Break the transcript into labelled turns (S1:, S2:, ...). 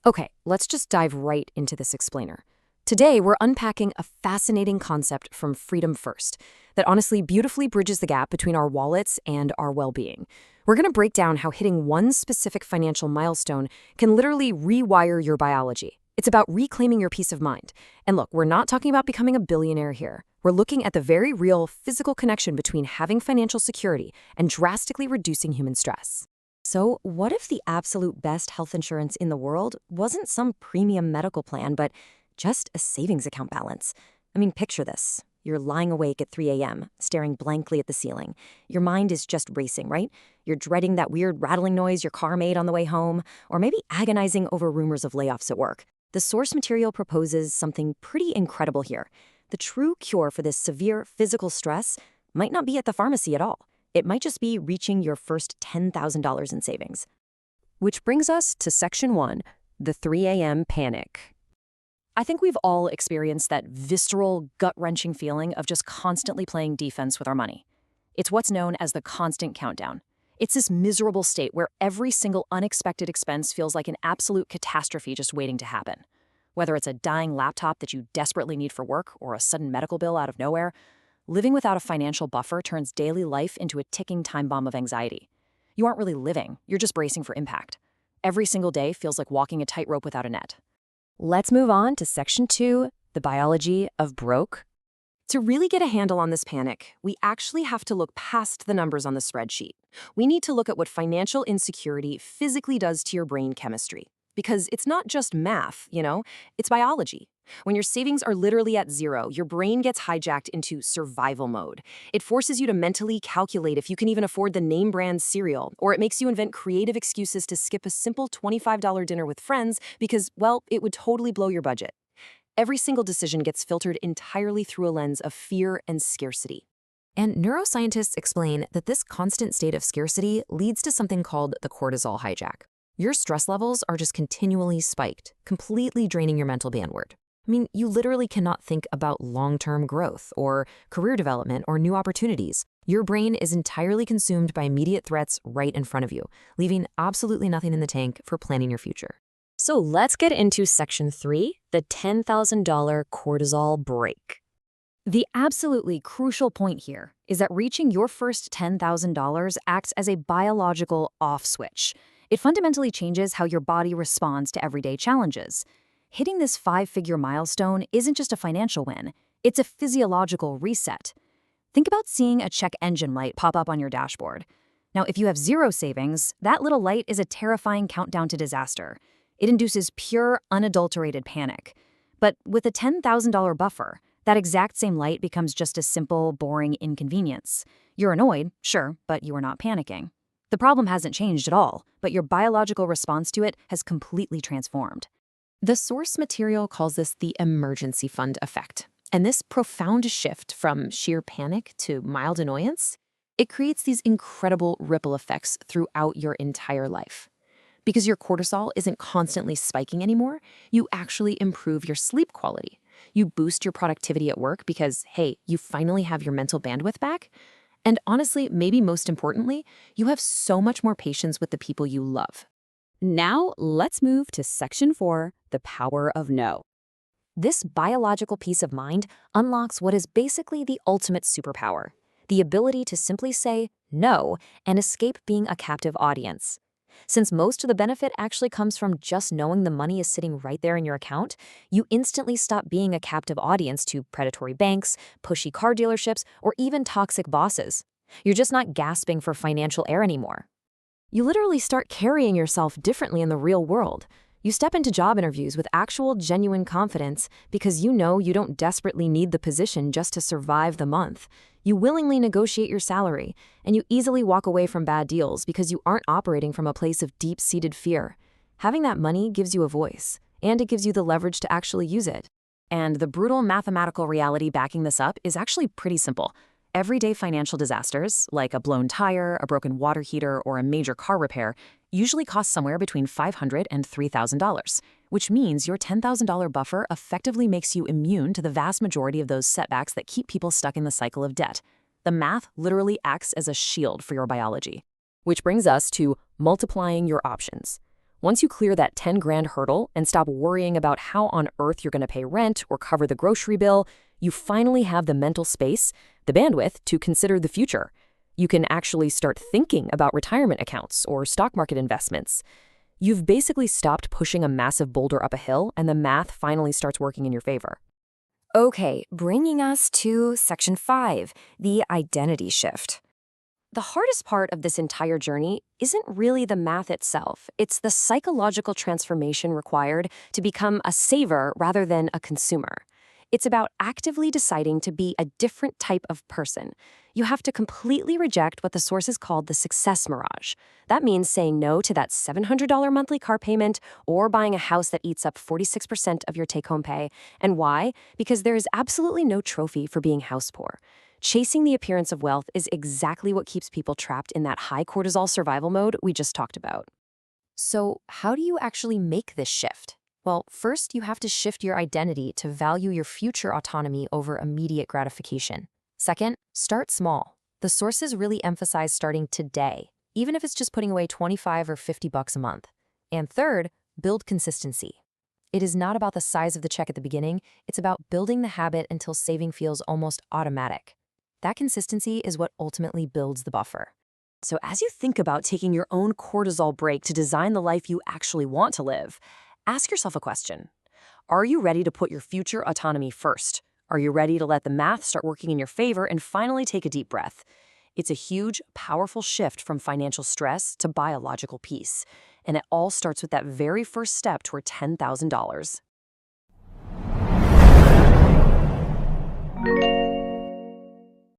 S1: Okay, let's just dive right into this explainer. Today, we're unpacking a fascinating concept from Freedom First that honestly beautifully bridges the gap between our wallets and our well being. We're going to break down how hitting one specific financial milestone can literally rewire your biology. It's about reclaiming your peace of mind. And look, we're not talking about becoming a billionaire here. We're looking at the very real physical connection between having financial security and drastically reducing human stress. So, what if the absolute best health insurance in the world wasn't some premium medical plan, but just a savings account balance? I mean, picture this. You're lying awake at 3 a.m., staring blankly at the ceiling. Your mind is just racing, right? You're dreading that weird rattling noise your car made on the way home, or maybe agonizing over rumors of layoffs at work. The source material proposes something pretty incredible here. The true cure for this severe physical stress might not be at the pharmacy at all. It might just be reaching your first $10,000 in savings. Which brings us to Section 1, the 3 a.m. panic. I think we've all experienced that visceral, gut-wrenching feeling of just constantly playing defense with our money. It's what's known as the constant countdown. It's this miserable state where every single unexpected expense feels like an absolute catastrophe just waiting to happen. Whether it's a dying laptop that you desperately need for work or a sudden medical bill out of nowhere, living without a financial buffer turns daily life into a ticking time bomb of anxiety. You aren't really living, you're just bracing for impact. Every single day feels like walking a tightrope without a net. Let's move on to Section 2, the biology of broke. To really get a handle on this panic, we actually have to look past the numbers on the spreadsheet. We need to look at what financial insecurity physically does to your brain chemistry. Because it's not just math, it's biology. When your savings are literally at zero, your brain gets hijacked into survival mode. It forces you to mentally calculate if you can even afford the name brand cereal, or it makes you invent creative excuses to skip a simple $25 dinner with friends because, well, it would totally blow your budget. Every single decision gets filtered entirely through a lens of fear and scarcity. And neuroscientists explain that this constant state of scarcity leads to something called the cortisol hijack. Your stress levels are just continually spiked, completely draining your mental bandwidth. I mean, you literally cannot think about long-term growth or career development or new opportunities. Your brain is entirely consumed by immediate threats right in front of you, leaving absolutely nothing in the tank for planning your future. So let's get into Section 3, the $10,000 cortisol break. The absolutely crucial point here is that reaching your first $10,000 acts as a biological off switch. It fundamentally changes how your body responds to everyday challenges. Hitting this 5-figure milestone isn't just a financial win, it's a physiological reset. Think about seeing a check engine light pop up on your dashboard. Now, if you have zero savings, that little light is a terrifying countdown to disaster. It induces pure, unadulterated panic. But with a $10,000 buffer, that exact same light becomes just a simple, boring inconvenience. You're annoyed, sure, but you are not panicking. The problem hasn't changed at all, but your biological response to it has completely transformed. The source material calls this the emergency fund effect. And this profound shift from sheer panic to mild annoyance, it creates these incredible ripple effects throughout your entire life. Because your cortisol isn't constantly spiking anymore, you actually improve your sleep quality. You boost your productivity at work because, hey, you finally have your mental bandwidth back. And honestly, maybe most importantly, you have so much more patience with the people you love. Now, let's move to Section 4, the power of no. This biological peace of mind unlocks what is basically the ultimate superpower, the ability to simply say no and escape being a captive audience. Since most of the benefit actually comes from just knowing the money is sitting right there in your account, you instantly stop being a captive audience to predatory banks, pushy car dealerships, or even toxic bosses. You're just not gasping for financial air anymore. You literally start carrying yourself differently in the real world. You step into job interviews with actual, genuine confidence because you know you don't desperately need the position just to survive the month. You willingly negotiate your salary, and you easily walk away from bad deals because you aren't operating from a place of deep-seated fear. Having that money gives you a voice, and it gives you the leverage to actually use it. And the brutal mathematical reality backing this up is actually pretty simple. Everyday financial disasters, like a blown tire, a broken water heater, or a major car repair, usually cost somewhere between $500 and $3,000, which means your $10,000 buffer effectively makes you immune to the vast majority of those setbacks that keep people stuck in the cycle of debt. The math literally acts as a shield for your biology. Which brings us to multiplying your options. Once you clear that 10 grand hurdle and stop worrying about how on earth you're going to pay rent or cover the grocery bill, you finally have the mental space, the bandwidth to consider the future. You can actually start thinking about retirement accounts or stock market investments. You've basically stopped pushing a massive boulder up a hill, and the math finally starts working in your favor.
S2: Okay, bringing us to Section 5, the identity shift.
S1: The hardest part of this entire journey isn't really the math itself. It's the psychological transformation required to become a saver rather than a consumer. It's about actively deciding to be a different type of person. You have to completely reject what the sources called the success mirage. That means saying no to that $700 monthly car payment or buying a house that eats up 46% of your take-home pay. And why? Because there is absolutely no trophy for being house poor. Chasing the appearance of wealth is exactly what keeps people trapped in that high cortisol survival mode we just talked about. So, how do you actually make this shift? Well, first, you have to shift your identity to value your future autonomy over immediate gratification. Second, start small. The sources really emphasize starting today, even if it's just putting away $25 or $50 a month. And third, build consistency. It is not about the size of the check at the beginning, it's about building the habit until saving feels almost automatic. That consistency is what ultimately builds the buffer. So as you think about taking your own cortisol break to design the life you actually want to live, ask yourself a question. Are you ready to put your future autonomy first? Are you ready to let the math start working in your favor and finally take a deep breath? It's a huge, powerful shift from financial stress to biological peace. And it all starts with that very first step toward $10,000.